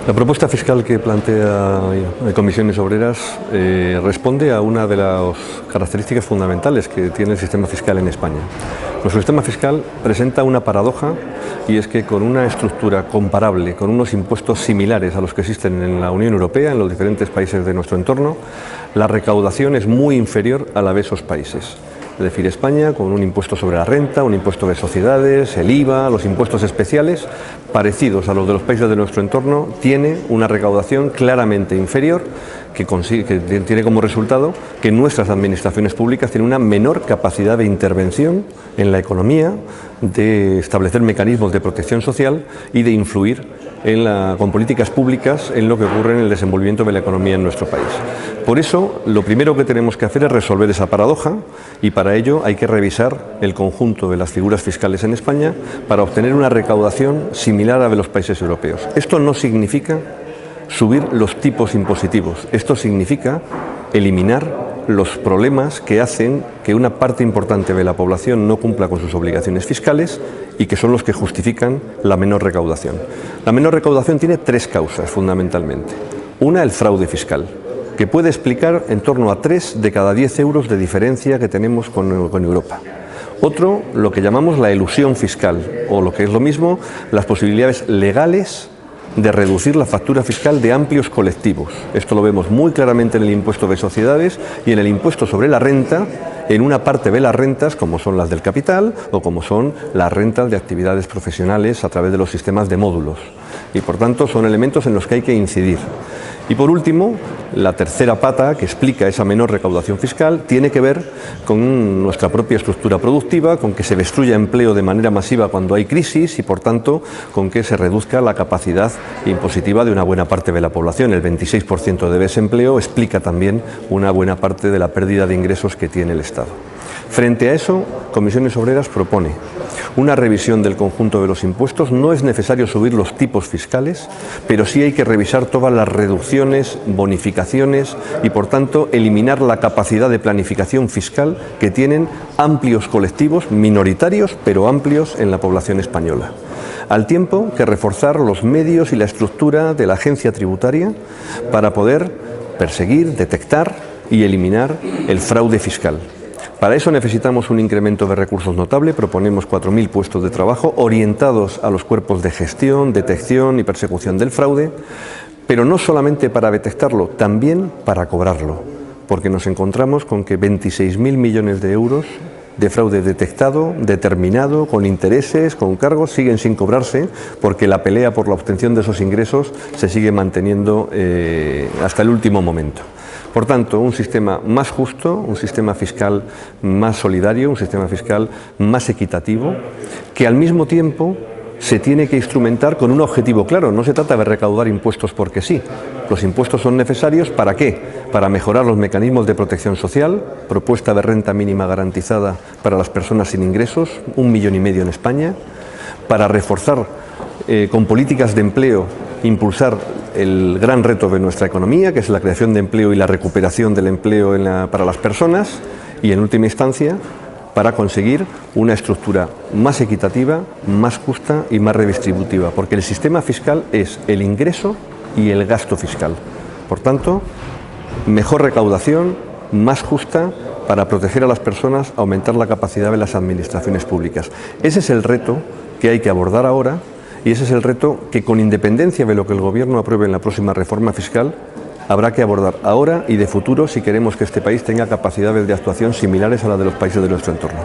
La propuesta fiscal que plantea Comisiones Obreras responde a una de las características fundamentales que tiene el sistema fiscal en España. Nuestro sistema fiscal presenta una paradoja, y es que con una estructura comparable, con unos impuestos similares a los que existen en la Unión Europea, en los diferentes países de nuestro entorno, la recaudación es muy inferior a la de esos países. Es decir, España, con un impuesto sobre la renta, un impuesto de sociedades, el IVA, los impuestos especiales, parecidos a los de los países de nuestro entorno, tiene una recaudación claramente inferior que tiene como resultado que nuestras administraciones públicas tienen una menor capacidad de intervención en la economía, de establecer mecanismos de protección social y de influir con políticas públicas en lo que ocurre en el desenvolvimiento de la economía en nuestro país. Por eso, lo primero que tenemos que hacer es resolver esa paradoja, y para ello hay que revisar el conjunto de las figuras fiscales en España para obtener una recaudación similar a la de los países europeos. Esto no significa subir los tipos impositivos, esto significa eliminar los problemas que hacen que una parte importante de la población no cumpla con sus obligaciones fiscales y que son los que justifican la menor recaudación. La menor recaudación tiene tres causas fundamentalmente. Una, el fraude fiscal, que puede explicar en torno a 3 de cada 10 euros de diferencia que tenemos con Europa. Otro, lo que llamamos la elusión fiscal, o lo que es lo mismo, las posibilidades legales de reducir la factura fiscal de amplios colectivos. Esto lo vemos muy claramente en el impuesto de sociedades y en el impuesto sobre la renta, en una parte de las rentas, como son las del capital o como son las rentas de actividades profesionales a través de los sistemas de módulos. Y por tanto son elementos en los que hay que incidir. Y por último, la tercera pata que explica esa menor recaudación fiscal tiene que ver con nuestra propia estructura productiva, con que se destruya empleo de manera masiva cuando hay crisis y por tanto con que se reduzca la capacidad impositiva de una buena parte de la población. El 26% de desempleo explica también una buena parte de la pérdida de ingresos que tiene el Estado. Frente a eso, Comisiones Obreras propone una revisión del conjunto de los impuestos. No es necesario subir los tipos fiscales, pero sí hay que revisar todas las reducciones, bonificaciones y, por tanto, eliminar la capacidad de planificación fiscal que tienen amplios colectivos, minoritarios, pero amplios en la población española. Al tiempo que reforzar los medios y la estructura de la agencia tributaria para poder perseguir, detectar y eliminar el fraude fiscal. Para eso necesitamos un incremento de recursos notable. Proponemos 4.000 puestos de trabajo orientados a los cuerpos de gestión, detección y persecución del fraude, pero no solamente para detectarlo, también para cobrarlo, porque nos encontramos con que 26.000 millones de euros de fraude detectado, determinado, con intereses, con cargos, siguen sin cobrarse porque la pelea por la obtención de esos ingresos se sigue manteniendo hasta el último momento. Por tanto, un sistema más justo, un sistema fiscal más solidario, un sistema fiscal más equitativo, que al mismo tiempo se tiene que instrumentar con un objetivo claro. No se trata de recaudar impuestos porque sí. Los impuestos son necesarios ¿para qué? Para mejorar los mecanismos de protección social, propuesta de renta mínima garantizada para las personas sin ingresos, 1,5 millones en España, para reforzar con políticas de empleo, impulsar el gran reto de nuestra economía, que es la creación de empleo y la recuperación del empleo para las personas, y en última instancia para conseguir una estructura más equitativa, más justa y más redistributiva, porque el sistema fiscal es el ingreso y el gasto fiscal. Por tanto, mejor recaudación, más justa, para proteger a las personas, aumentar la capacidad de las administraciones públicas. Ese es el reto que hay que abordar ahora, y ese es el reto que, con independencia de lo que el Gobierno apruebe en la próxima reforma fiscal, habrá que abordar ahora y de futuro si queremos que este país tenga capacidades de actuación similares a las de los países de nuestro entorno.